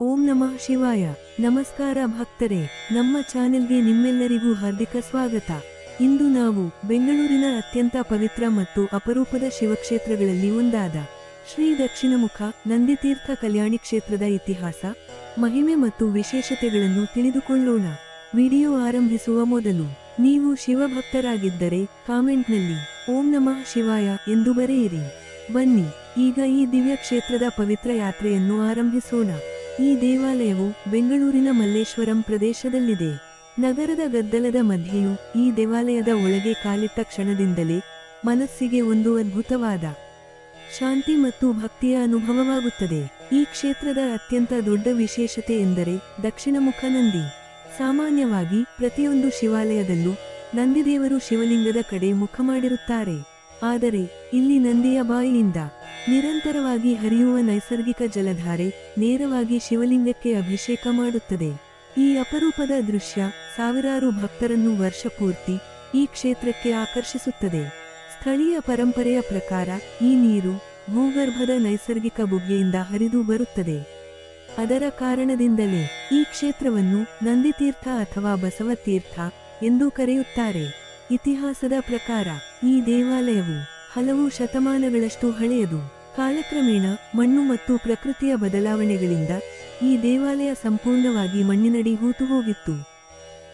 ಓಂ ನಮಃ ಶಿವಾಯ. ನಮಸ್ಕಾರ ಭಕ್ತರೇ, ನಮ್ಮ ಚಾನೆಲ್ಗೆ ನಿಮ್ಮೆಲ್ಲರಿಗೂ ಹಾರ್ದಿಕ ಸ್ವಾಗತ. ಇಂದು ನಾವು ಬೆಂಗಳೂರಿನ ಅತ್ಯಂತ ಪವಿತ್ರ ಮತ್ತು ಅಪರೂಪದ ಶಿವಕ್ಷೇತ್ರಗಳಲ್ಲಿ ಒಂದಾದ ಶ್ರೀ ದಕ್ಷಿಣಮುಖ ನಂದಿತೀರ್ಥ ಕಲ್ಯಾಣಿ ಕ್ಷೇತ್ರದ ಇತಿಹಾಸ, ಮಹಿಮೆ ಮತ್ತು ವಿಶೇಷತೆಗಳನ್ನು ತಿಳಿದುಕೊಳ್ಳೋಣ. ವಿಡಿಯೋ ಆರಂಭಿಸುವ ಮೊದಲು ನೀವು ಶಿವಭಕ್ತರಾಗಿದ್ದರೆ ಕಾಮೆಂಟ್ನಲ್ಲಿ ಓಂ ನಮಃ ಶಿವಾಯ ಎಂದು ಬರೆಯಿರಿ. ಬನ್ನಿ ಈಗ ಈ ದಿವ್ಯ ಕ್ಷೇತ್ರದ ಪವಿತ್ರ ಯಾತ್ರೆಯನ್ನು ಆರಂಭಿಸೋಣ. ಈ ದೇವಾಲಯವು ಬೆಂಗಳೂರಿನ ಮಲ್ಲೇಶ್ವರಂ ಪ್ರದೇಶದಲ್ಲಿದೆ. ನಗರದ ಗದ್ದಲದ ಮಧ್ಯೆಯೂ ಈ ದೇವಾಲಯದ ಒಳಗೆ ಕಾಲಿಟ್ಟ ಕ್ಷಣದಿಂದಲೇ ಮನಸ್ಸಿಗೆ ಒಂದು ಅದ್ಭುತವಾದ ಶಾಂತಿ ಮತ್ತು ಭಕ್ತಿಯ ಅನುಭವವಾಗುತ್ತದೆ. ಈ ಕ್ಷೇತ್ರದ ಅತ್ಯಂತ ದೊಡ್ಡ ವಿಶೇಷತೆ ಎಂದರೆ ದಕ್ಷಿಣಮುಖ ನಂದಿ. ಸಾಮಾನ್ಯವಾಗಿ ಪ್ರತಿಯೊಂದು ಶಿವಾಲಯದಲ್ಲೂ ನಂದಿದೇವರು ಶಿವಲಿಂಗದ ಕಡೆ ಮುಖ ಮಾಡಿರುತ್ತಾರೆ. ಆದರೆ ಇಲ್ಲಿ ನಂದಿಯ ಬಾಯಿಯಿಂದ ನಿರಂತರವಾಗಿ ಹರಿಯುವ ನೈಸರ್ಗಿಕ ಜಲಧಾರೆ ನೇರವಾಗಿ ಶಿವಲಿಂಗಕ್ಕೆ ಅಭಿಷೇಕ ಮಾಡುತ್ತದೆ. ಈ ಅಪರೂಪದ ದೃಶ್ಯ ಸಾವಿರಾರು ಭಕ್ತರನ್ನು ವರ್ಷಪೂರ್ತಿ ಈ ಕ್ಷೇತ್ರಕ್ಕೆ ಆಕರ್ಷಿಸುತ್ತದೆ. ಸ್ಥಳೀಯ ಪರಂಪರೆಯ ಪ್ರಕಾರ ಈ ನೀರು ಭೂಗರ್ಭದ ನೈಸರ್ಗಿಕ ಬುಗ್ಗೆಯಿಂದ ಹರಿದು ಬರುತ್ತದೆ. ಅದರ ಕಾರಣದಿಂದಲೇ ಈ ಕ್ಷೇತ್ರವನ್ನು ನಂದಿತೀರ್ಥ ಅಥವಾ ಬಸವತೀರ್ಥ ಎಂದು ಕರೆಯುತ್ತಾರೆ. ಇತಿಹಾಸದ ಪ್ರಕಾರ ಈ ದೇವಾಲಯವು ಹಲವು ಶತಮಾನಗಳಷ್ಟು ಹಳೆಯದು. ಕಾಲಕ್ರಮೇಣ ಮಣ್ಣು ಮತ್ತು ಪ್ರಕೃತಿಯ ಬದಲಾವಣೆಗಳಿಂದ ಈ ದೇವಾಲಯ ಸಂಪೂರ್ಣವಾಗಿ ಮಣ್ಣಿನಡಿ ಹೂತು ಹೋಗಿತ್ತು.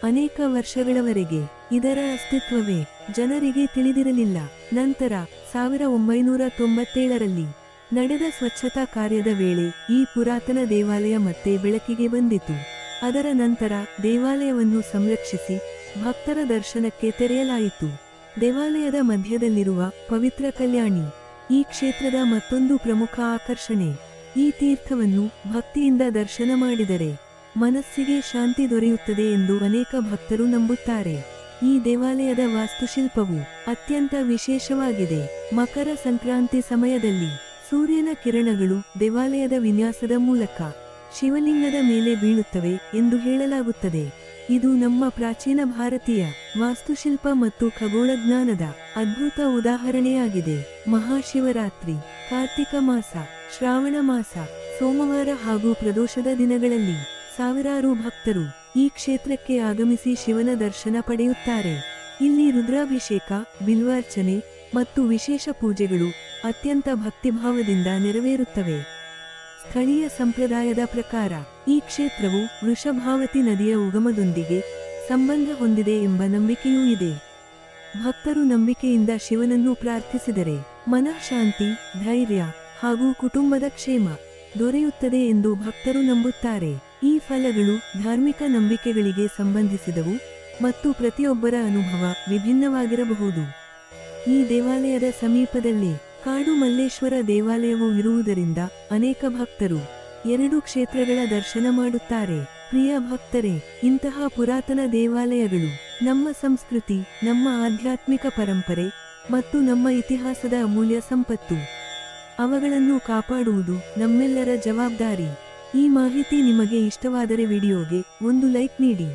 ಅನೇಕ ವರ್ಷಗಳವರೆಗೆ ಇದರ ಅಸ್ತಿತ್ವವೇ ಜನರಿಗೆ ತಿಳಿದಿರಲಿಲ್ಲ. ನಂತರ 1997ರಲ್ಲಿ ನಡೆದ ಸ್ವಚ್ಛತಾ ಕಾರ್ಯದ ವೇಳೆ ಈ ಪುರಾತನ ದೇವಾಲಯ ಮತ್ತೆ ಬೆಳಕಿಗೆ ಬಂದಿತು. ಅದರ ನಂತರ ದೇವಾಲಯವನ್ನು ಸಂರಕ್ಷಿಸಿ ಭಕ್ತರ ದರ್ಶನಕ್ಕೆ ತೆರೆಯಲಾಯಿತು. ದೇವಾಲಯದ ಮಧ್ಯದಲ್ಲಿರುವ ಪವಿತ್ರ ಕಲ್ಯಾಣಿ ಈ ಕ್ಷೇತ್ರದ ಮತ್ತೊಂದು ಪ್ರಮುಖ ಆಕರ್ಷಣೆ. ಈ ತೀರ್ಥವನ್ನು ಭಕ್ತಿಯಿಂದ ದರ್ಶನ ಮಾಡಿದರೆ ಮನಸ್ಸಿಗೆ ಶಾಂತಿ ದೊರೆಯುತ್ತದೆ ಎಂದು ಅನೇಕ ಭಕ್ತರು ನಂಬುತ್ತಾರೆ. ಈ ದೇವಾಲಯದ ವಾಸ್ತುಶಿಲ್ಪವು ಅತ್ಯಂತ ವಿಶೇಷವಾಗಿದೆ. ಮಕರ ಸಂಕ್ರಾಂತಿ ಸಮಯದಲ್ಲಿ ಸೂರ್ಯನ ಕಿರಣಗಳು ದೇವಾಲಯದ ವಿನ್ಯಾಸದ ಮೂಲಕ ಶಿವಲಿಂಗದ ಮೇಲೆ ಬೀಳುತ್ತವೆ ಎಂದು ಹೇಳಲಾಗುತ್ತದೆ. ಇದು ನಮ್ಮ ಪ್ರಾಚೀನ ಭಾರತೀಯ ವಾಸ್ತುಶಿಲ್ಪ ಮತ್ತು ಖಗೋಳ ಜ್ಞಾನದ ಅದ್ಭುತ ಉದಾಹರಣೆಯಾಗಿದೆ. ಮಹಾಶಿವರಾತ್ರಿ, ಕಾರ್ತಿಕ ಮಾಸ, ಶ್ರಾವಣ ಮಾಸ, ಸೋಮವಾರ ಹಾಗೂ ಪ್ರದೋಷದ ದಿನಗಳಲ್ಲಿ ಸಾವಿರಾರು ಭಕ್ತರು ಈ ಕ್ಷೇತ್ರಕ್ಕೆ ಆಗಮಿಸಿ ಶಿವನ ದರ್ಶನ ಪಡೆಯುತ್ತಾರೆ. ಇಲ್ಲಿ ರುದ್ರಾಭಿಷೇಕ, ಬಿಲ್ವಾರ್ಚನೆ ಮತ್ತು ವಿಶೇಷ ಪೂಜೆಗಳು ಅತ್ಯಂತ ಭಕ್ತಿಭಾವದಿಂದ ನೆರವೇರುತ್ತವೆ. ಸ್ಥಳೀಯ ಸಂಪ್ರದಾಯದ ಪ್ರಕಾರ ಈ ಕ್ಷೇತ್ರವು ವೃಷಭಾವತಿ ನದಿಯ ಉಗಮದೊಂದಿಗೆ ಸಂಬಂಧ ಹೊಂದಿದೆ ಎಂಬ ನಂಬಿಕೆಯೂ ಇದೆ. ಭಕ್ತರು ನಂಬಿಕೆಯಿಂದ ಶಿವನನ್ನು ಪ್ರಾರ್ಥಿಸಿದರೆ ಮನಃಶಾಂತಿ, ಧೈರ್ಯ ಹಾಗೂ ಕುಟುಂಬದ ಕ್ಷೇಮ ದೊರೆಯುತ್ತದೆ ಎಂದು ಭಕ್ತರು ನಂಬುತ್ತಾರೆ. ಈ ಫಲಗಳು ಧಾರ್ಮಿಕ ನಂಬಿಕೆಗಳಿಗೆ ಸಂಬಂಧಿಸಿದವು ಮತ್ತು ಪ್ರತಿಯೊಬ್ಬರ ಅನುಭವ ವಿಭಿನ್ನವಾಗಿರಬಹುದು. ಈ ದೇವಾಲಯದ ಸಮೀಪದಲ್ಲೇ ಕಾಡು ಮಲ್ಲೇಶ್ವರ ದೇವಾಲಯವು ಇರುವುದರಿಂದ ಅನೇಕ ಭಕ್ತರು ಎರಡು ಕ್ಷೇತ್ರಗಳ ದರ್ಶನ ಮಾಡುತ್ತಾರೆ. ಪ್ರಿಯ ಭಕ್ತರೇ, ಇಂತಹ ಪುರಾತನ ದೇವಾಲಯಗಳು ನಮ್ಮ ಸಂಸ್ಕೃತಿ, ನಮ್ಮ ಆಧ್ಯಾತ್ಮಿಕ ಪರಂಪರೆ ಮತ್ತು ನಮ್ಮ ಇತಿಹಾಸದ ಅಮೂಲ್ಯ ಸಂಪತ್ತು. ಅವುಗಳನ್ನು ಕಾಪಾಡುವುದು ನಮ್ಮೆಲ್ಲರ ಜವಾಬ್ದಾರಿ. ಈ ಮಾಹಿತಿ ನಿಮಗೆ ಇಷ್ಟವಾದರೆ ವಿಡಿಯೋಗೆ ಒಂದು ಲೈಕ್ ನೀಡಿ.